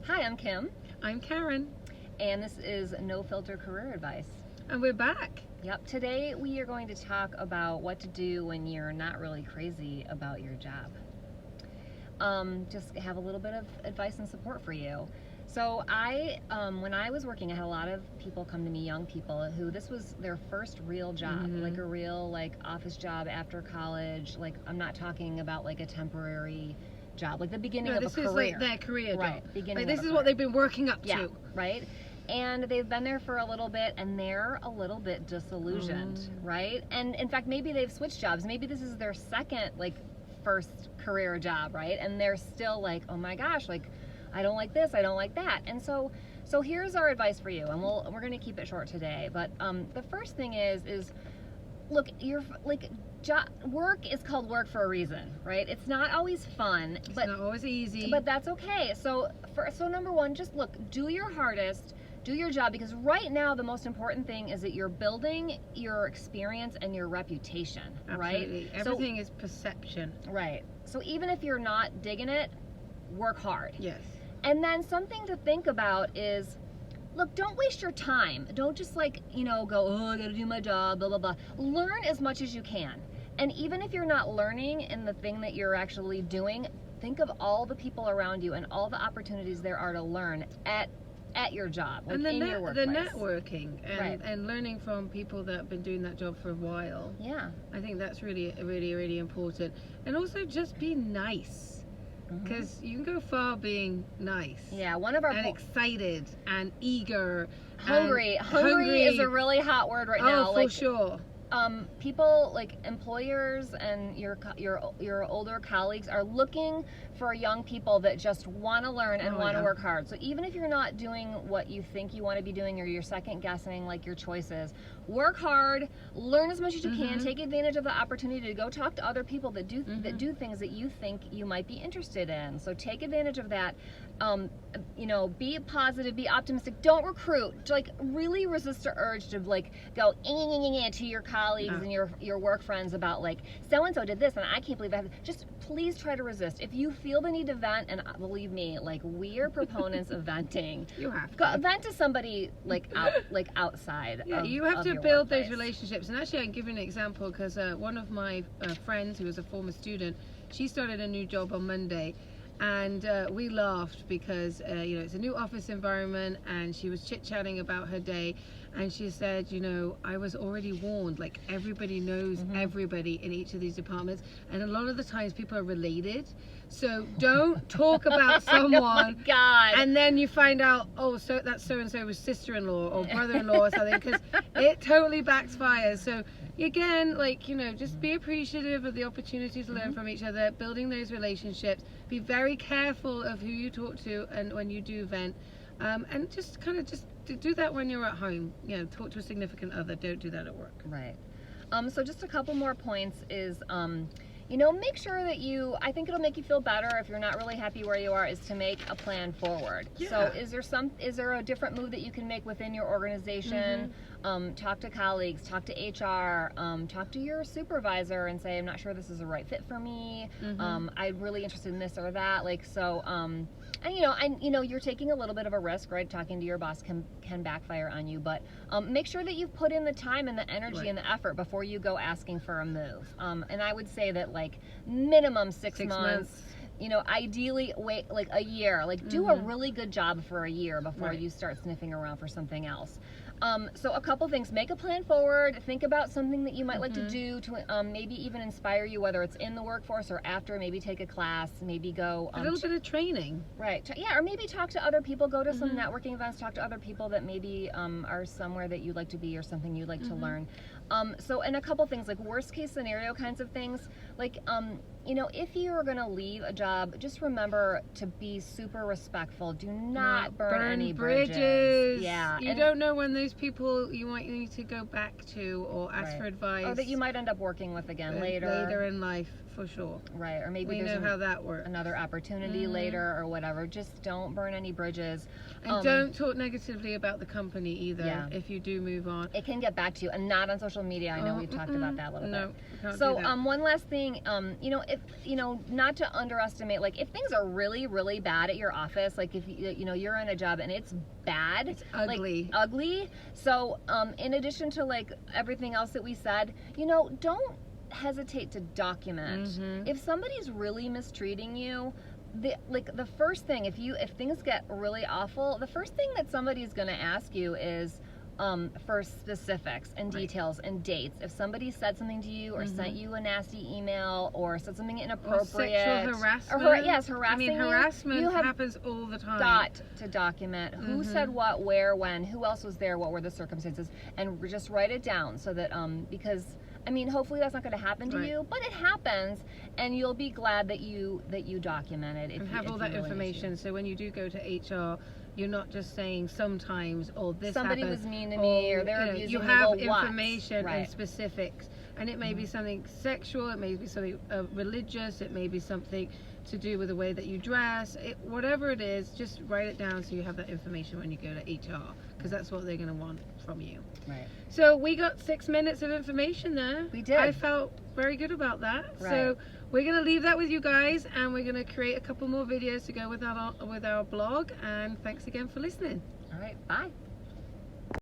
Hi, I'm Kim, I'm Karen, and this is No Filter Career Advice. and we're back. Yep, today we are going to talk about what to do when you're not really crazy about your job. Just have a little bit of advice and support for you. So when I was working, I had a lot of people come to me, young people, who this was their first real job, like a real office job after college. Like, I'm not talking about like a temporary job, like the beginning of a career. This is like their career Right, job. beginning Like, of this a is what career. they've been working up Yeah, to. right? And they've been there for a little bit, and they're a little bit disillusioned, right? And in fact, maybe they've switched jobs. Maybe this is their second, first career job, right? And they're still like, oh my gosh, I don't like this, I don't like that. And so here's our advice for you, and we're going to keep it short today. But the first thing is look, work is called work for a reason, right? It's not always fun, It's not always easy. but that's okay. So number one, just do your hardest, do your job, because right now the most important thing is that you're building your experience and your reputation, Absolutely. right? Everything is perception. Right. So even if you're not digging it, work hard. Yes. And then something to think about is, look, don't waste your time. Don't just go, oh, I gotta do my job, blah, blah, blah. Learn as much as you can. And even if you're not learning in the thing that you're actually doing, think of all the people around you and all the opportunities there are to learn at your job, And in your workplace. the networking and, Right. and learning from people that have been doing that job for a while. Yeah. I think that's really, really, really important. And also just be nice. Because you can go far being nice. Yeah, one of our and excited and eager. hungry. and Hungry is a really hot word right now. Oh, for sure. People, employers and your older colleagues are looking for young people that just want to learn and want to work hard. So even if you're not doing what you think you want to be doing, or you're second guessing your choices, work hard, learn as much as you can, take advantage of the opportunity to go talk to other people that do things that you think you might be interested in. So take advantage of that. Be positive, be optimistic. Don't recruit. Really resist the urge to go to your colleagues and your work friends about so and so did this and I can't believe I have. Just please try to resist. If you feel the need to vent, and believe me, we're proponents of venting. You have to. Vent to somebody outside. Yeah, you have to build those relationships. And actually, I can give you an example, because one of my friends, who was a former student, she started a new job on Monday. And we laughed because, it's a new office environment, and she was chit-chatting about her day. And she said, I was already warned, everybody knows everybody in each of these departments. And a lot of the times people are related. So don't talk about someone. Oh my God. And then you find out, so that's so-and-so was sister-in-law or brother-in-law or something, because it totally backfires. So again, just be appreciative of the opportunity to learn from each other, building those relationships. Be very careful of who you talk to and when you do vent. And just do that when you're at home. Talk to a significant other. Don't do that at work. Right. So just a couple more points is, make sure that I think it'll make you feel better if you're not really happy where you are, is to make a plan forward. Yeah. So is there a different move that you can make within your organization? Talk to colleagues, talk to HR, talk to your supervisor and say, I'm not sure this is the right fit for me. I'm really interested in this or that. You're taking a little bit of a risk, right? Talking to your boss can backfire on you, but make sure that you've put in the time and the energy and the effort before you go asking for a move. And I would say that minimum 6 months. Ideally wait a year. Do a really good job for a year before you start sniffing around for something else. So a couple things: make a plan forward. Think about something that you might like to do to maybe even inspire you, whether it's in the workforce or after. Maybe take a class. Maybe go a little bit of training. Right. Or maybe talk to other people. Go to some networking events. Talk to other people that maybe are somewhere that you'd like to be or something you'd like to learn. And a couple things, worst case scenario kinds of things, if you are going to leave a job, just remember to be super respectful. Do not burn any bridges. Yeah. You don't know when those people you might need to go back to or ask for advice. Or that you might end up working with again later in life. for sure. Right, or maybe we know how that works. Another opportunity later or whatever. Just don't burn any bridges. And don't talk negatively about the company either if you do move on. It can get back to you, and not on social media. I know we've talked about that a little bit. Can't so do that. one last thing, if not to underestimate, like if things are really, really bad at your office, like if you're in a job and it's bad, it's ugly. Like, ugly. So in addition to like everything else that we said, don't hesitate to document. If somebody's really mistreating you, the first thing, if things get really awful, the first thing that somebody's going to ask you is for specifics and details and dates. If somebody said something to you or sent you a nasty email or said something inappropriate, or sexual harassment. Harassing I mean, harassment you have happens all the time. Got to document who said what, where, when, who else was there, what were the circumstances, and just write it down so that because hopefully that's not going to happen to you, but it happens, and you'll be glad that you documented it. And have all that information, so when you do go to HR, you're not just saying sometimes, this somebody happened, was mean to me, or they're abusing me. You have well, information and specifics, and it may be something sexual, it may be something religious, it may be something to do with the way that you dress. Whatever it is, just write it down so you have that information when you go to HR, because that's what they're going to want from you. Right. So we got 6 minutes of information there. We did. I felt very good about that. Right. So we're going to leave that with you guys, and we're going to create a couple more videos to go with our blog. And thanks again for listening. All right. Bye.